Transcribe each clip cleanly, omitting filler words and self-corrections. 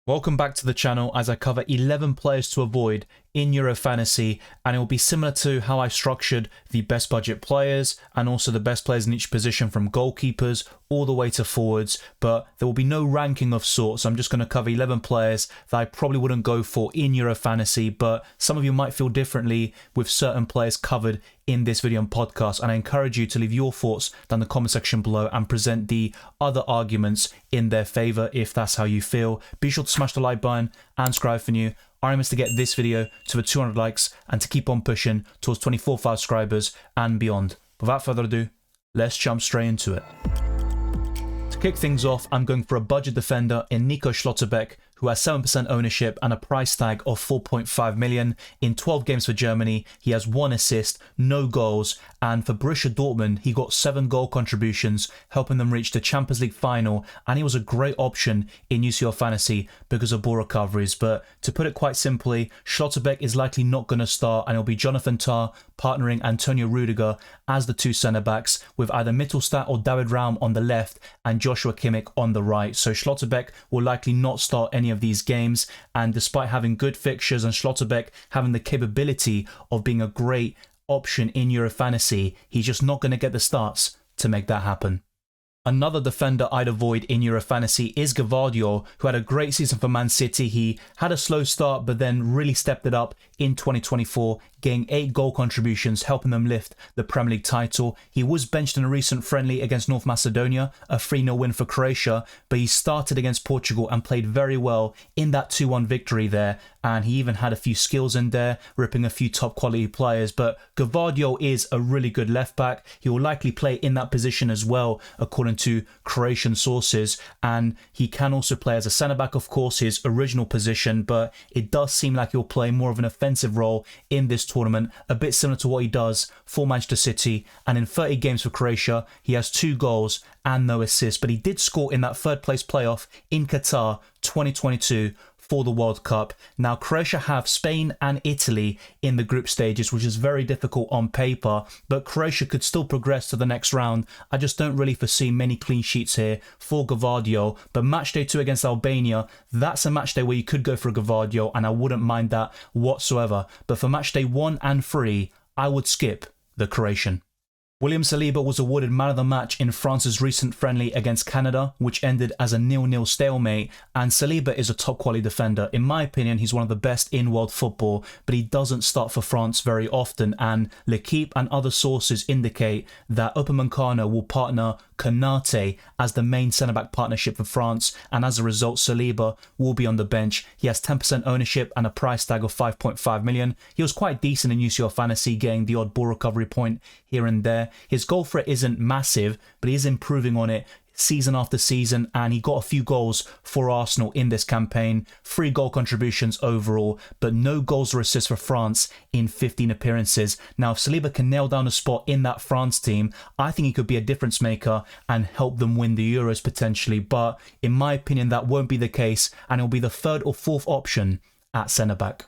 Welcome back to the channel as I cover 11 players to avoid in Euro Fantasy, and it will be similar to how I structured the best budget players and also the best players in each position from goalkeepers all the way to forwards, but there will be no ranking of sorts. I'm just going to cover 11 players that I probably wouldn't go for in Euro Fantasy, but some of you might feel differently with certain players covered in this video and podcast, and I encourage you to leave your thoughts down the comment section below and present the other arguments in their favor if that's how you feel. Be sure to smash the like button and subscribe for new. Our aim is to get this video to the 200 likes and to keep on pushing towards 24,000 subscribers and beyond. Without further ado, let's jump straight into it. To kick things off, I'm going for a budget defender in Nico Schlotterbeck, who has 7% ownership and a price tag of 4.5 million. In 12 games for Germany, he has 1 assist, no goals, and for Borussia Dortmund, he got 7 goal contributions, helping them reach the Champions League final, and he was a great option in UCL Fantasy because of ball recoveries. But to put it quite simply, Schlotterbeck is likely not going to start, and it'll be Jonathan Tah partnering Antonio Rudiger as the 2 centre-backs, with either Mittelstadt or David Raum on the left and Joshua Kimmich on the right. So Schlotterbeck will likely not start any of these games, and despite having good fixtures and Schlotterbeck having the capability of being a great option in Euro Fantasy, he's just not going to get the starts to make that happen. Another defender I'd avoid in Euro Fantasy is Gvardiol, who had a great season for Man City. He had a slow start but then really stepped it up in 2024, getting 8 goal contributions, helping them lift the Premier League title. He was benched in a recent friendly against North Macedonia, a 3-0 win for Croatia, but he started against Portugal and played very well in that 2-1 victory there, and he even had a few skills in there, ripping a few top quality players. But Gvardiol is a really good left back. He will likely play in that position as well, according to Croatian sources, and he can also play as a centre back, of course, his original position, but it does seem like he'll play more of an offensive role in this tournament, a bit similar to what he does for Manchester City. And in 30 games for Croatia, he has 2 goals and no assists, but he did score in that 3rd place playoff in Qatar 2022 for the World Cup. Now, Croatia have Spain and Italy in the group stages, which is very difficult on paper, but Croatia could still progress to the next round. I just don't really foresee many clean sheets here for Gvardiol, but Matchday 2 against Albania, that's a matchday where you could go for a Gvardiol, and I wouldn't mind that whatsoever. But for Matchday 1 and 3, I would skip the Croatian. William Saliba was awarded man of the match in France's recent friendly against Canada, which ended as a 0-0 stalemate, and Saliba is a top quality defender. In my opinion, he's one of the best in world football, but he doesn't start for France very often, and L'Equipe and other sources indicate that Upamecano will partner Konate as the main centre-back partnership for France, and as a result, Saliba will be on the bench. He has 10% ownership and a price tag of 5.5 million. He was quite decent in UCL Fantasy, getting the odd ball recovery point here and there. His goal threat isn't massive, but he is improving on it season after season, and he got a few goals for Arsenal in this campaign. 3 goal contributions overall, but no goals or assists for France in 15 appearances. Now, if Saliba can nail down a spot in that France team, I think he could be a difference maker and help them win the Euros potentially, but in my opinion, that won't be the case, and it'll be the 3rd or 4th option at centre-back.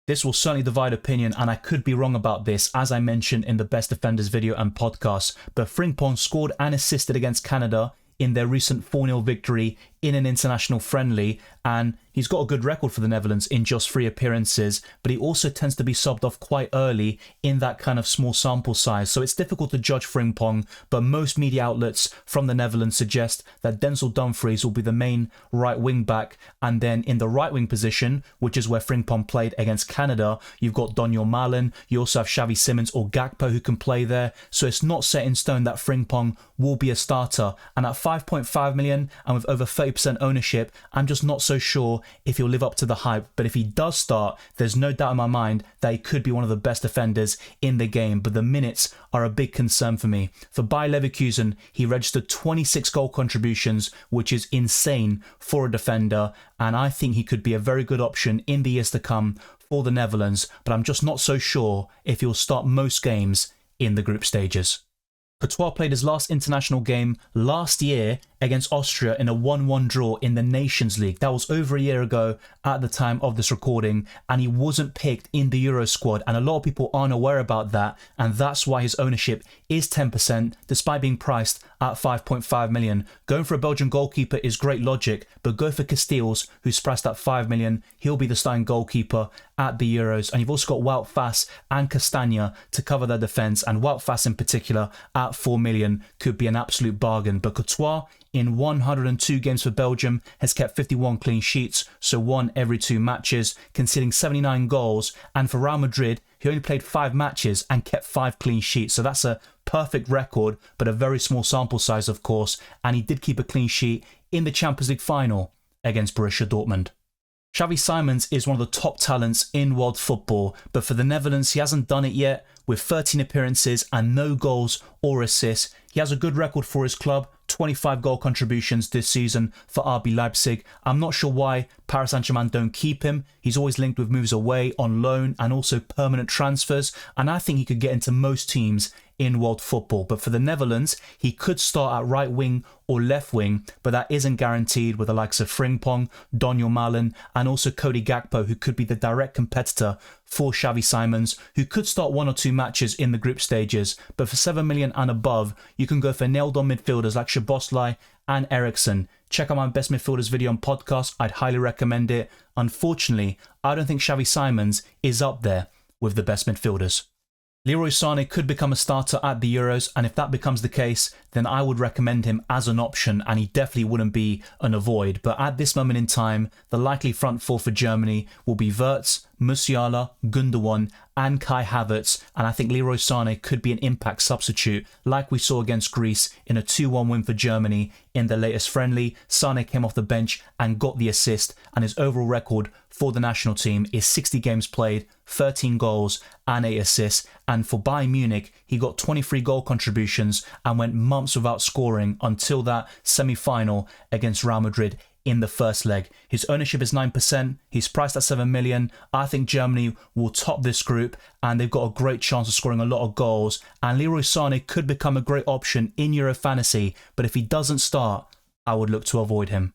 This will certainly divide opinion, and I could be wrong about this, as I mentioned in the Best Defenders video and podcast, but Frimpong scored and assisted against Canada in their recent 4-0 victory in an international friendly, and he's got a good record for the Netherlands in just 3 appearances, but he also tends to be subbed off quite early in that kind of small sample size, so it's difficult to judge Frimpong, but most media outlets from the Netherlands suggest that Denzel Dumfries will be the main right wing back, and then in the right wing position, which is where Frimpong played against Canada, you've got Donyell Malen, you also have Xavi Simons or Gakpo who can play there, so it's not set in stone that Frimpong will be a starter, and at 5.5 million and with over 30% ownership, I'm just not so sure if he'll live up to the hype. But if he does start, there's no doubt in my mind that he could be one of the best defenders in the game, but the minutes are a big concern for me. For Bayer Leverkusen, he registered 26 goal contributions, which is insane for a defender, and I think he could be a very good option in the years to come for the Netherlands, but I'm just not so sure if he'll start most games in the group stages. Courtois played his last international game last year against Austria in a 1-1 draw in the Nations League. That was over a year ago at the time of this recording, and he wasn't picked in the Euro squad, and a lot of people aren't aware about that, and that's why his ownership is 10% despite being priced at 5.5 million. Going for a Belgian goalkeeper is great logic, but go for Casteels, who's priced at 5 million. He'll be the starting goalkeeper at the Euros, and you've also got Wout Faes and Castagna to cover their defence, and Wout Faes in particular at 4 million could be an absolute bargain. But Courtois in 102 games for Belgium has kept 51 clean sheets, so 1 every 2 matches, conceding 79 goals, and for Real Madrid he only played 5 matches and kept 5 clean sheets, so that's a perfect record, but a very small sample size of course, and he did keep a clean sheet in the Champions League final against Borussia Dortmund. Xavi Simons is one of the top talents in world football, but for the Netherlands he hasn't done it yet. With 13 appearances and no goals or assists, he has a good record for his club, 25 goal contributions this season for RB Leipzig. I'm not sure why Paris Saint-Germain don't keep him. He's always linked with moves away, on loan, and also permanent transfers, and I think he could get into most teams in world football. But for the Netherlands, he could start at right wing or left wing, but that isn't guaranteed with the likes of Frimpong, Daniel Malen, and also Cody Gakpo, who could be the direct competitor for Xavi Simons, who could start 1 or 2 matches in the group stages. But for 7 million and above, you can go for nailed-on midfielders like Szoboszlai and Eriksen. Check out my best midfielders video on podcast. I'd highly recommend it. Unfortunately, I don't think Xavi Simons is up there with the best midfielders. Leroy Sané could become a starter at the Euros, and if that becomes the case, then I would recommend him as an option, and he definitely wouldn't be an avoid. But at this moment in time, the likely front four for Germany will be Wirtz, Musiala, Gundogan, and Kai Havertz, and I think Leroy Sané could be an impact substitute, like we saw against Greece in a 2-1 win for Germany in the latest friendly. Sané came off the bench and got the assist, and his overall record for the national team is 60 games played, 13 goals and 8 assists, and for Bayern Munich he got 23 goal contributions and went months without scoring until that semi-final against Real Madrid in the first leg. His ownership is 9%, he's priced at 7 million. I think Germany will top this group, and they've got a great chance of scoring a lot of goals, and Leroy Sané could become a great option in Euro Fantasy, but if he doesn't start, I would look to avoid him.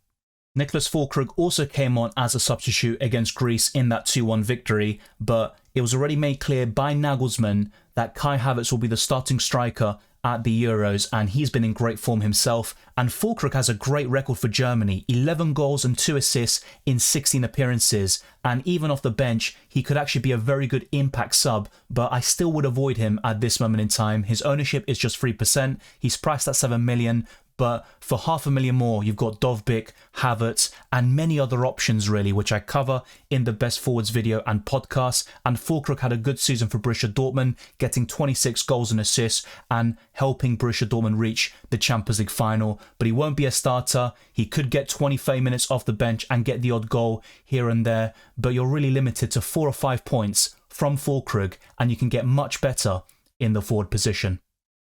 Nicholas Füllkrug also came on as a substitute against Greece in that 2-1 victory, but it was already made clear by Nagelsmann that Kai Havertz will be the starting striker at the Euros, and he's been in great form himself. And Füllkrug has a great record for Germany, 11 goals and 2 assists in 16 appearances, and even off the bench he could actually be a very good impact sub, but I still would avoid him at this moment in time. His ownership is just 3%, he's priced at 7 million, but for $500,000 more, you've got Dovbyk, Havertz, and many other options really, which I cover in the Best Forwards video and podcast. And Füllkrug had a good season for Borussia Dortmund, getting 26 goals and assists and helping Borussia Dortmund reach the Champions League final. But he won't be a starter. He could get 20-30 minutes off the bench and get the odd goal here and there, but you're really limited to 4 or 5 points from Füllkrug, and you can get much better in the forward position.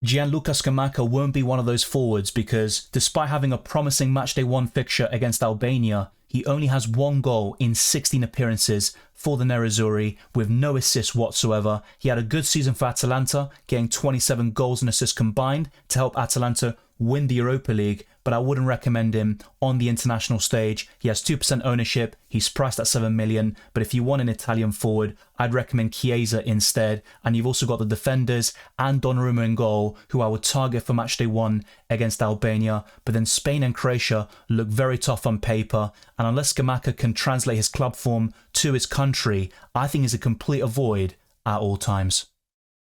Gianluca Scamacca won't be one of those forwards because despite having a promising Matchday 1 fixture against Albania, he only has 1 goal in 16 appearances for the Nerazzurri with no assists whatsoever. He had a good season for Atalanta, getting 27 goals and assists combined to help Atalanta win the Europa League, but I wouldn't recommend him on the international stage. He has 2% ownership, he's priced at 7 million, but if you want an Italian forward, I'd recommend Chiesa instead. And you've also got the defenders and Donnarumma in goal, who I would target for Matchday 1 against Albania, but then Spain and Croatia look very tough on paper, and unless Scamacca can translate his club form to his country, I think he's a complete avoid at all times.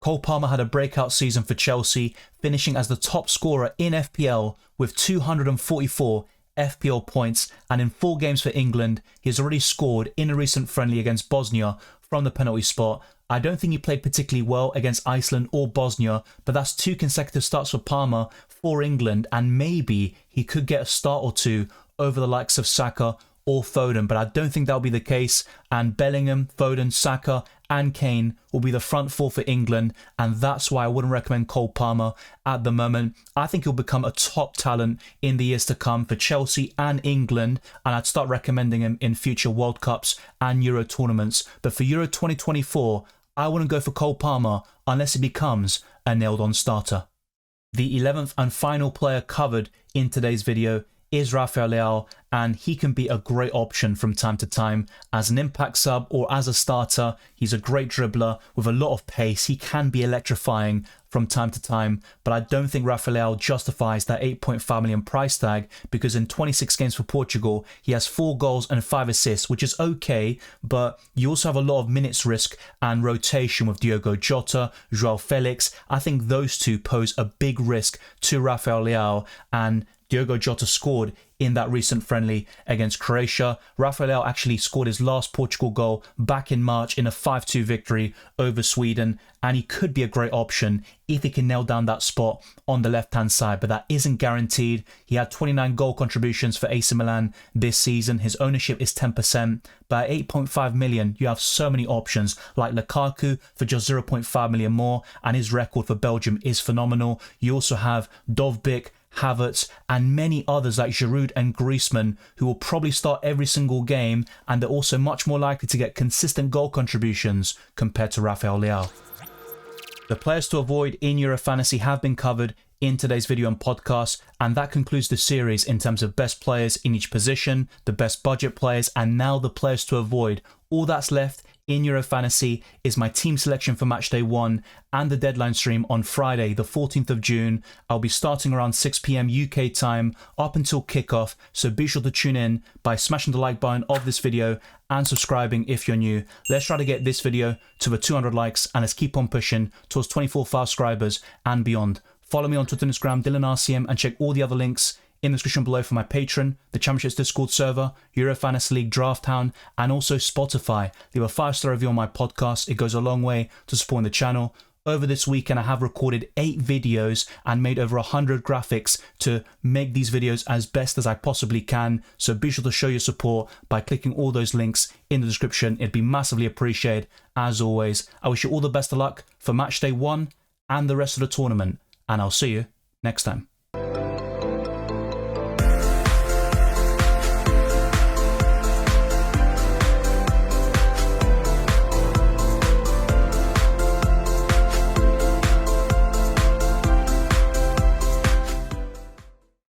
Cole Palmer had a breakout season for Chelsea, finishing as the top scorer in FPL with 244 FPL points, and in 4 games for England, he has already scored in a recent friendly against Bosnia from the penalty spot. I don't think he played particularly well against Iceland or Bosnia, but that's 2 consecutive starts for Palmer for England, and maybe he could get a start or 2 over the likes of Saka or Foden, but I don't think that'll be the case. And Bellingham, Foden, Saka and Kane will be the front 4 for England, and that's why I wouldn't recommend Cole Palmer at the moment. I think he'll become a top talent in the years to come for Chelsea and England, and I'd start recommending him in future World Cups and Euro tournaments. But for Euro 2024, I wouldn't go for Cole Palmer unless he becomes a nailed-on starter. The 11th and final player covered in today's video is Rafael Leao, and he can be a great option from time to time as an impact sub or as a starter. He's a great dribbler with a lot of pace. He can be electrifying from time to time, but I don't think Rafael Leao justifies that 8.5 million price tag, because in 26 games for Portugal, he has 4 goals and 5 assists, which is okay, but you also have a lot of minutes risk and rotation with Diogo Jota, João Felix. I think those two pose a big risk to Rafael Leao, and Diogo Jota scored in that recent friendly against Croatia. Rafael Leao actually scored his last Portugal goal back in March in a 5-2 victory over Sweden, and he could be a great option if he can nail down that spot on the left-hand side, but that isn't guaranteed. He had 29 goal contributions for AC Milan this season. His ownership is 10%, but at 8.5 million, you have so many options like Lukaku for just 0.5 million more, and his record for Belgium is phenomenal. You also have Dovbyk, Havertz, and many others like Giroud and Griezmann, who will probably start every single game, and they're also much more likely to get consistent goal contributions compared to Rafael Leao. The players to avoid in Euro Fantasy have been covered in today's video and podcast, and that concludes the series in terms of best players in each position, the best budget players, and now the players to avoid. All that's left in Euro Fantasy is my team selection for Matchday 1 and the deadline stream on Friday, the 14th of June. I'll be starting around 6 PM UK time up until kickoff, so be sure to tune in by smashing the like button of this video and subscribing if you're new. Let's try to get this video to the 200 likes, and let's keep on pushing towards 24,000 subscribers and beyond. Follow me on Twitter and Instagram, DylanRCM, and check all the other links in the description below for my Patreon, the Championships Discord server, Euro Fantasy League Draft Town, and also Spotify. Leave a 5-star review on my podcast. It goes a long way to supporting the channel. Over this weekend, I have recorded 8 videos and made over 100 graphics to make these videos as best as I possibly can. So be sure to show your support by clicking all those links in the description. It'd be massively appreciated. As always, I wish you all the best of luck for Matchday 1 and the rest of the tournament, and I'll see you next time.